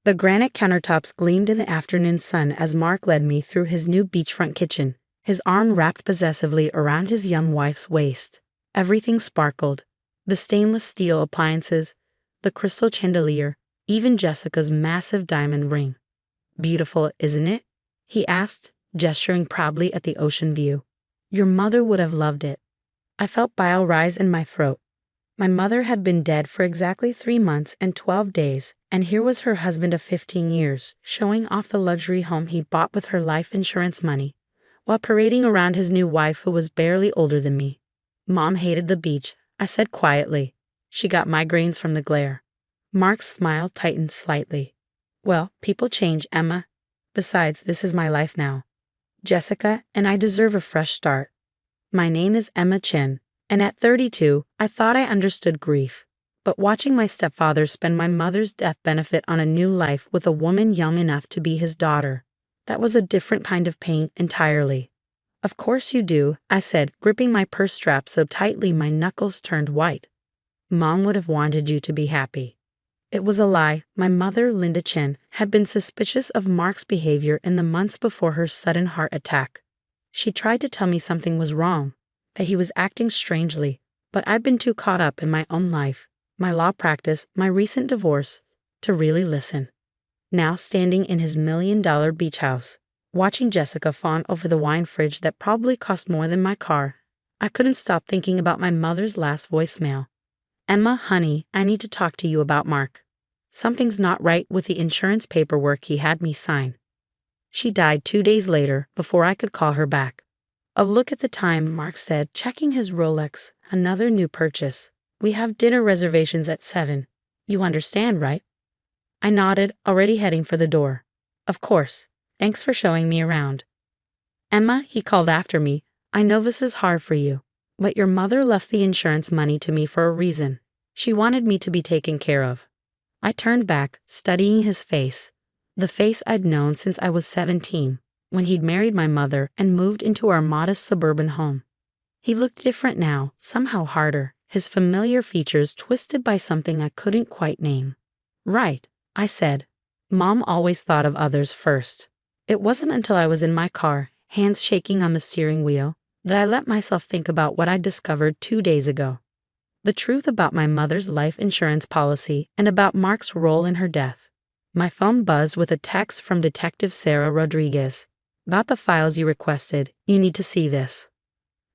The granite countertops gleamed in the afternoon sun as Mark led me through his new beachfront kitchen, his arm wrapped possessively around his young wife's waist. Everything sparkled. The stainless steel appliances, the crystal chandelier, even Jessica's massive diamond ring. "Beautiful, isn't it?" he asked, gesturing proudly at the ocean view. "Your mother would have loved it." I felt bile rise in my throat. My mother had been dead for exactly 3 months and 12 days, and here was her husband of 15 years, showing off the luxury home he'd bought with her life insurance money, while parading around his new wife who was barely older than me. "Mom hated the beach," I said quietly. "She got migraines from the glare." Mark's smile tightened slightly. "Well, people change, Emma. Besides, this is my life now, Jessica, and I deserve a fresh start. My name is Emma Chin, and at 32, I thought I understood grief. But watching my stepfather spend my mother's death benefit on a new life with a woman young enough to be his daughter, that was a different kind of pain entirely." "Of course you do," I said, gripping my purse strap so tightly my knuckles turned white. "Mom would have wanted you to be happy." It was a lie. My mother, Linda Chin, had been suspicious of Mark's behavior in the months before her sudden heart attack. She tried to tell me something was wrong, that he was acting strangely, but I'd been too caught up in my own life, my law practice, my recent divorce, to really listen. Now standing in his $1 million beach house, watching Jessica fawn over the wine fridge that probably cost more than my car, I couldn't stop thinking about my mother's last voicemail. "Emma, honey, I need to talk to you about Mark. Something's not right with the insurance paperwork he had me sign." She died 2 days later before I could call her back. "Oh, look at the time," Mark said, checking his Rolex. "Another new purchase. We have dinner reservations at 7. You understand, right?" I nodded, already heading for the door. "Of course. Thanks for showing me around." "Emma," he called after me, "I know this is hard for you, but your mother left the insurance money to me for a reason. She wanted me to be taken care of." I turned back, studying his face, the face I'd known since I was 17, when he'd married my mother and moved into our modest suburban home. He looked different now, somehow harder, his familiar features twisted by something I couldn't quite name. "Right," I said. "Mom always thought of others first." It wasn't until I was in my car, hands shaking on the steering wheel, that I let myself think about what I'd discovered 2 days ago. The truth about my mother's life insurance policy and about Mark's role in her death. My phone buzzed with a text from Detective Sarah Rodriguez. "Got the files you requested. You need to see this."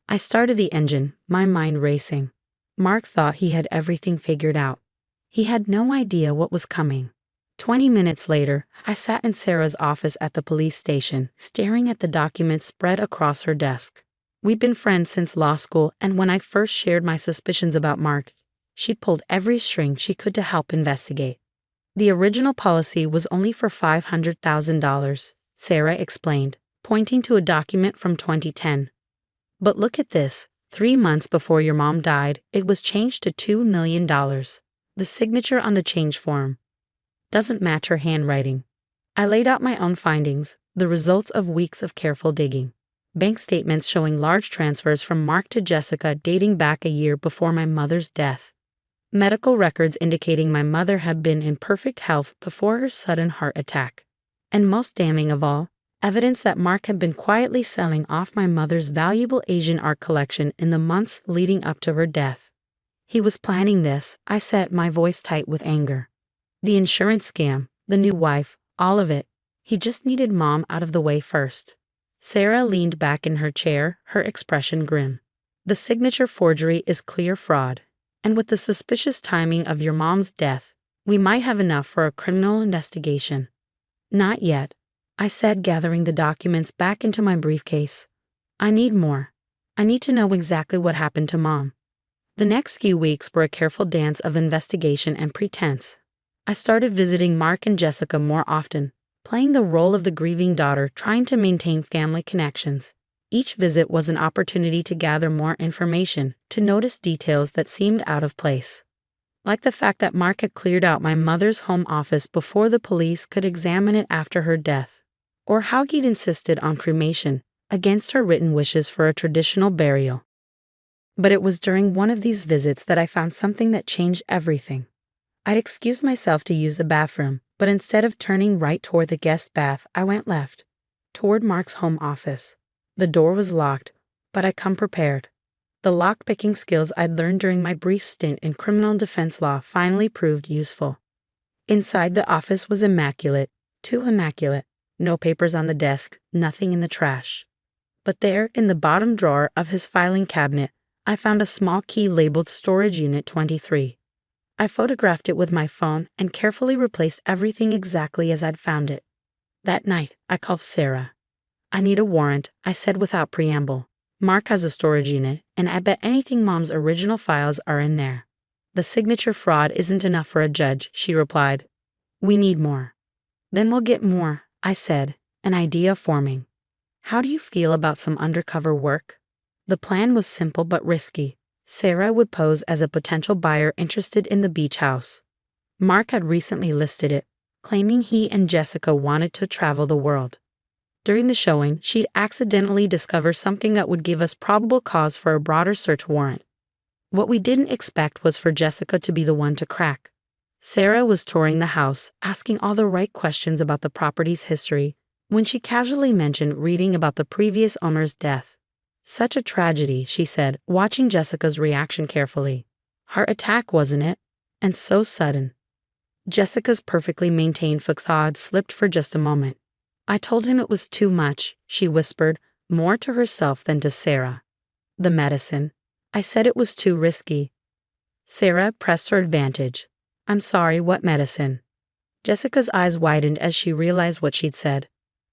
I started the engine, my mind racing. Mark thought he had everything figured out. He had no idea what was coming. 20 minutes later, I sat in Sarah's office at the police station, staring at the documents spread across her desk. We'd been friends since law school, and when I first shared my suspicions about Mark, she'd pulled every string she could to help investigate. "The original policy was only for $500,000, Sarah explained, pointing to a document from 2010. "But look at this. 3 months before your mom died, it was changed to $2 million. The signature on the change form doesn't match her handwriting." I laid out my own findings, the results of weeks of careful digging. Bank statements showing large transfers from Mark to Jessica dating back a year before my mother's death. Medical records indicating my mother had been in perfect health before her sudden heart attack. And most damning of all, evidence that Mark had been quietly selling off my mother's valuable Asian art collection in the months leading up to her death. He was planning this, I said, my voice tight with anger. The insurance scam, the new wife, all of it. He just needed Mom out of the way first. Sarah leaned back in her chair, her expression grim. "The signature forgery is clear fraud. And with the suspicious timing of your mom's death, we might have enough for a criminal investigation." "Not yet," I said, gathering the documents back into my briefcase. "I need more. I need to know exactly what happened to Mom." The next few weeks were a careful dance of investigation and pretense. I started visiting Mark and Jessica more often, playing the role of the grieving daughter trying to maintain family connections. Each visit was an opportunity to gather more information, to notice details that seemed out of place. Like the fact that Mark had cleared out my mother's home office before the police could examine it after her death, or how he'd insisted on cremation, against her written wishes for a traditional burial. But it was during one of these visits that I found something that changed everything. I'd excused myself to use the bathroom, But instead of turning right toward the guest bath, I went left, toward Mark's home office. The door was locked, but I'd come prepared. The lock-picking skills I'd learned during my brief stint in criminal defense law finally proved useful. Inside, the office was immaculate, too immaculate. No papers on the desk, nothing in the trash. But there, in the bottom drawer of his filing cabinet, I found a small key labeled Storage Unit 23. I photographed it with my phone and carefully replaced everything exactly as I'd found it. That night, I called Sarah. "I need a warrant," I said without preamble. "Mark has a storage unit, and I bet anything Mom's original files are in there." "The signature fraud isn't enough for a judge," she replied. "We need more." "Then we'll get more," I said, an idea forming. "How do you feel about some undercover work?" The plan was simple but risky. Sarah would pose as a potential buyer interested in the beach house. Mark had recently listed it, claiming he and Jessica wanted to travel the world. During the showing, she'd accidentally discover something that would give us probable cause for a broader search warrant. What we didn't expect was for Jessica to be the one to crack. Sarah was touring the house, asking all the right questions about the property's history, when she casually mentioned reading about the previous owner's death. "Such a tragedy," she said, watching Jessica's reaction carefully. "Heart attack, wasn't it? And so sudden." Jessica's perfectly maintained facade slipped for just a moment. "I told him it was too much," she whispered, more to herself than to Sarah. "The medicine. I said it was too risky." Sarah pressed her advantage. "I'm sorry, what medicine?" Jessica's eyes widened as she realized what she'd said.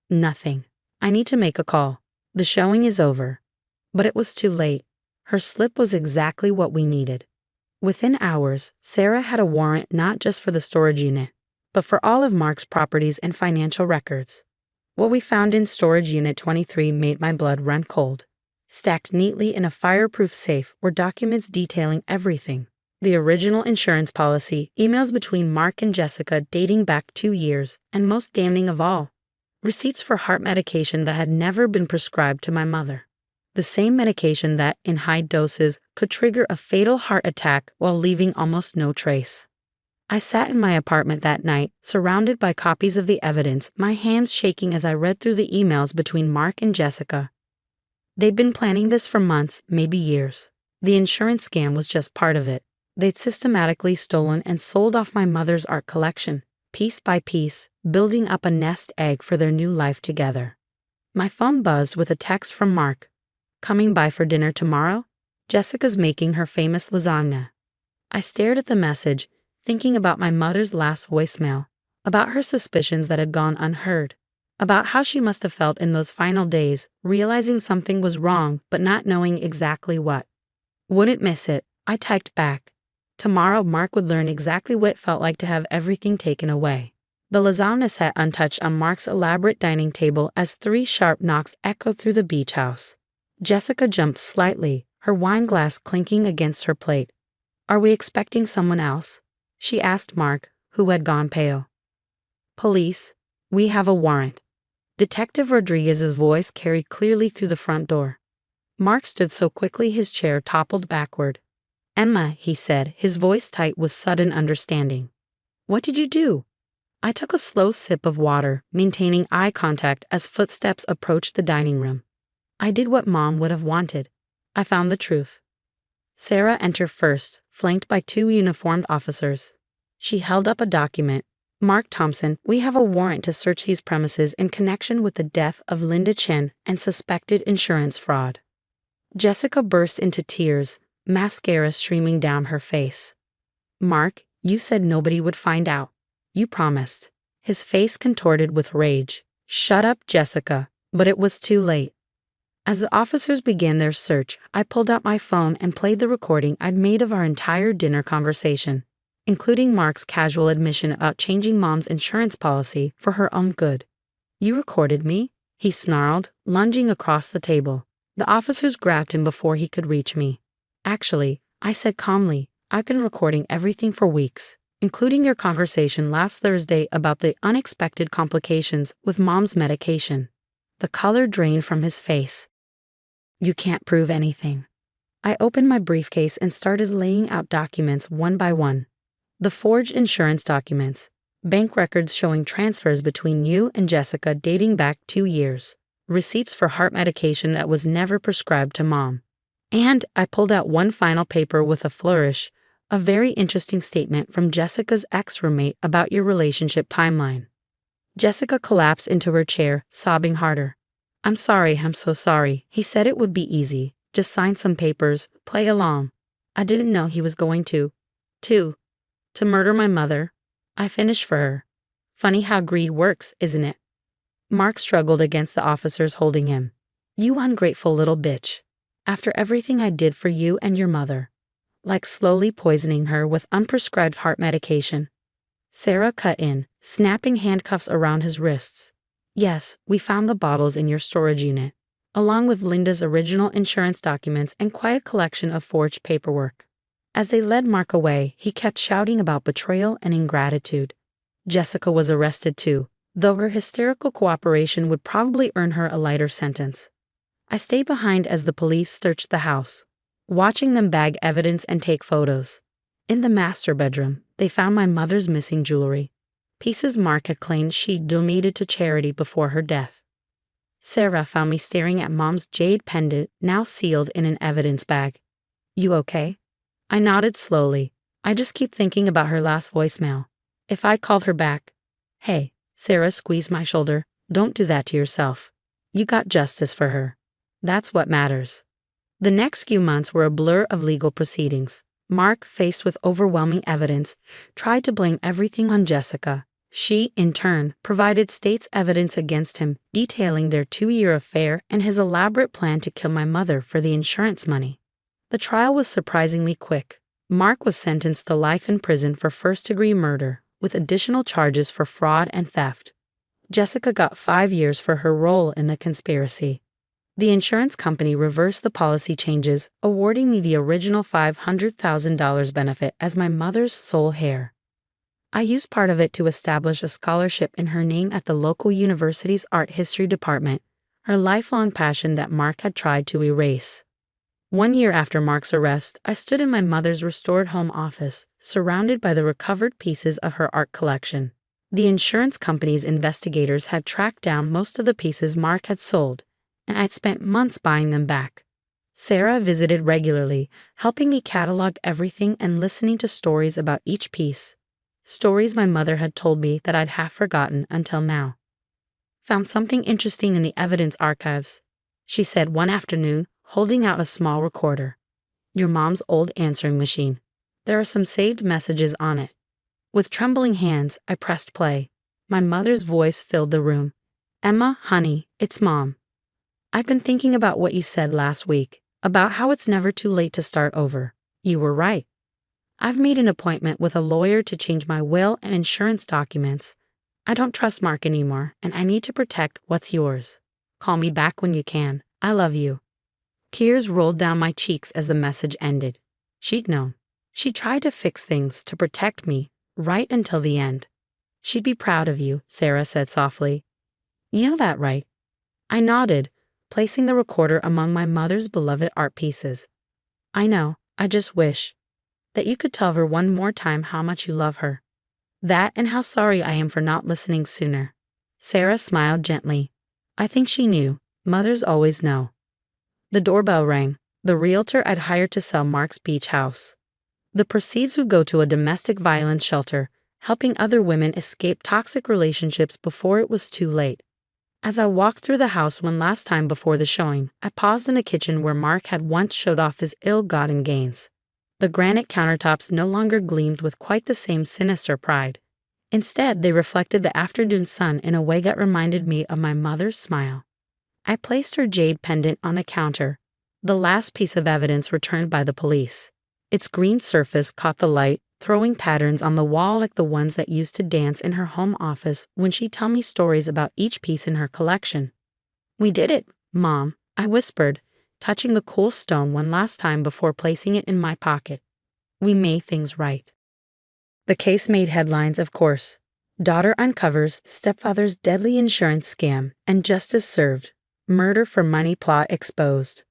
"Nothing. I need to make a call. The showing is over." But it was too late. Her slip was exactly what we needed. Within hours, Sarah had a warrant not just for the storage unit, but for all of Mark's properties and financial records. What we found in Storage Unit 23 made my blood run cold. Stacked neatly in a fireproof safe were documents detailing everything. The original insurance policy, emails between Mark and Jessica dating back 2 years, and most damning of all, receipts for heart medication that had never been prescribed to my mother. The same medication that, in high doses, could trigger a fatal heart attack while leaving almost no trace. I sat in my apartment that night, surrounded by copies of the evidence, my hands shaking as I read through the emails between Mark and Jessica. They'd been planning this for months, maybe years. The insurance scam was just part of it. They'd systematically stolen and sold off my mother's art collection, piece by piece, building up a nest egg for their new life together. My phone buzzed with a text from Mark. "Coming by for dinner tomorrow? Jessica's making her famous lasagna." I stared at the message, thinking about my mother's last voicemail, about her suspicions that had gone unheard, about how she must have felt in those final days, realizing something was wrong but not knowing exactly what. "Wouldn't miss it," I typed back. Tomorrow Mark would learn exactly what it felt like to have everything taken away. The lasagna sat untouched on Mark's elaborate dining table as 3 sharp knocks echoed through the beach house. Jessica jumped slightly, her wine glass clinking against her plate. "Are we expecting someone else?" she asked Mark, who had gone pale. "Police. We have a warrant." Detective Rodriguez's voice carried clearly through the front door. Mark stood so quickly his chair toppled backward. "Emma," he said, his voice tight with sudden understanding. "What did you do?" I took a slow sip of water, maintaining eye contact as footsteps approached the dining room. "I did what Mom would have wanted. I found the truth." Sarah entered first, flanked by 2 uniformed officers. She held up a document. "Mark Thompson, we have a warrant to search these premises in connection with the death of Linda Chen and suspected insurance fraud." Jessica burst into tears, mascara streaming down her face. "Mark, you said nobody would find out. You promised." His face contorted with rage. "Shut up, Jessica." But it was too late. As the officers began their search, I pulled out my phone and played the recording I'd made of our entire dinner conversation, including Mark's casual admission about changing Mom's insurance policy for her own good. "You recorded me?" he snarled, lunging across the table. The officers grabbed him before he could reach me. "Actually," I said calmly, "I've been recording everything for weeks, including your conversation last Thursday about the unexpected complications with Mom's medication." The color drained from his face. "You can't prove anything." I opened my briefcase and started laying out documents one by one. The forged insurance documents, Bank records showing transfers between you and Jessica dating back 2 years. Receipts for heart medication that was never prescribed to Mom. And I pulled out one final paper with a flourish, a very interesting statement from Jessica's ex-roommate about your relationship timeline. Jessica collapsed into her chair, sobbing harder. I'm sorry, I'm so sorry. He said it would be easy. Just sign some papers, play along. I didn't know he was going to murder my mother. I finished for her. Funny how greed works, isn't it? Mark struggled against the officers holding him. You ungrateful little bitch. After everything I did for you and your mother. Like slowly poisoning her with unprescribed heart medication. Sarah cut in, snapping handcuffs around his wrists. Yes, we found the bottles in your storage unit, along with Linda's original insurance documents and quite a collection of forged paperwork. As they led Mark away, he kept shouting about betrayal and ingratitude. Jessica was arrested too, though her hysterical cooperation would probably earn her a lighter sentence. I stayed behind as the police searched the house, watching them bag evidence and take photos. In the master bedroom, they found my mother's missing jewelry, pieces Mark had claimed she'd donated to charity before her death. Sarah found me staring at Mom's jade pendant, now sealed in an evidence bag. You okay? I nodded slowly. I just keep thinking about her last voicemail. If I'd called her back. Hey, Sarah squeezed my shoulder. Don't do that to yourself. You got justice for her. That's what matters. The next few months were a blur of legal proceedings. Mark, faced with overwhelming evidence, tried to blame everything on Jessica. She, in turn, provided state's evidence against him, detailing their 2-year affair and his elaborate plan to kill my mother for the insurance money. The trial was surprisingly quick. Mark was sentenced to life in prison for first-degree murder, with additional charges for fraud and theft. Jessica got 5 years for her role in the conspiracy. The insurance company reversed the policy changes, awarding me the original $500,000 benefit as my mother's sole heir. I used part of it to establish a scholarship in her name at the local university's art history department, her lifelong passion that Mark had tried to erase. 1 year after Mark's arrest, I stood in my mother's restored home office, surrounded by the recovered pieces of her art collection. The insurance company's investigators had tracked down most of the pieces Mark had sold, and I'd spent months buying them back. Sarah visited regularly, helping me catalog everything and listening to stories about each piece. Stories my mother had told me that I'd half forgotten until now. Found something interesting in the evidence archives, she said one afternoon, holding out a small recorder. Your mom's old answering machine. There are some saved messages on it. With trembling hands, I pressed play. My mother's voice filled the room. Emma, honey, it's Mom. I've been thinking about what you said last week, about how it's never too late to start over. You were right. I've made an appointment with a lawyer to change my will and insurance documents. I don't trust Mark anymore, and I need to protect what's yours. Call me back when you can. I love you. Tears rolled down my cheeks as the message ended. She'd known. She tried to fix things to protect me, right until the end. She'd be proud of you, Sarah said softly. You know that, right? I nodded, placing the recorder among my mother's beloved art pieces. I know, I just wish that you could tell her one more time how much you love her. That and how sorry I am for not listening sooner. Sarah smiled gently. I think she knew. Mothers always know. The doorbell rang. The realtor I'd hired to sell Mark's beach house. The proceeds would go to a domestic violence shelter, helping other women escape toxic relationships before it was too late. As I walked through the house one last time before the showing, I paused in the kitchen where Mark had once showed off his ill-gotten gains. The granite countertops no longer gleamed with quite the same sinister pride. Instead, they reflected the afternoon sun in a way that reminded me of my mother's smile. I placed her jade pendant on the counter, the last piece of evidence returned by the police. Its green surface caught the light, throwing patterns on the wall like the ones that used to dance in her home office when she'd tell me stories about each piece in her collection. We did it, Mom, I whispered, touching the cool stone one last time before placing it in my pocket. We made things right. The case made headlines, of course. Daughter uncovers stepfather's deadly insurance scam and justice served. Murder for money plot exposed.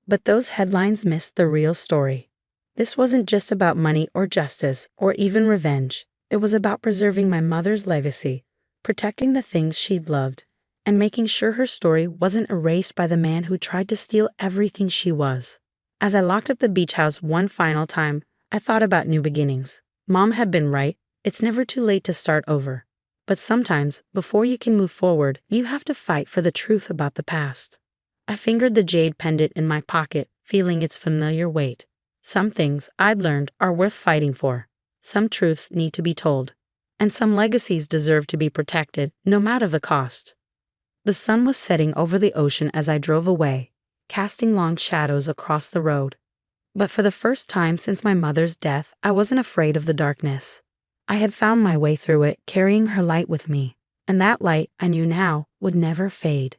But those headlines missed the real story. This wasn't just about money or justice or even revenge. It was about preserving my mother's legacy, protecting the things she'd loved, and making sure her story wasn't erased by the man who tried to steal everything she was. As I locked up the beach house one final time, I thought about new beginnings. Mom had been right. It's never too late to start over. But sometimes, before you can move forward, you have to fight for the truth about the past. I fingered the jade pendant in my pocket, feeling its familiar weight. Some things I'd learned are worth fighting for. Some truths need to be told. And some legacies deserve to be protected, no matter the cost. The sun was setting over the ocean as I drove away, casting long shadows across the road. But for the first time since my mother's death, I wasn't afraid of the darkness. I had found my way through it, carrying her light with me, and that light, I knew now, would never fade.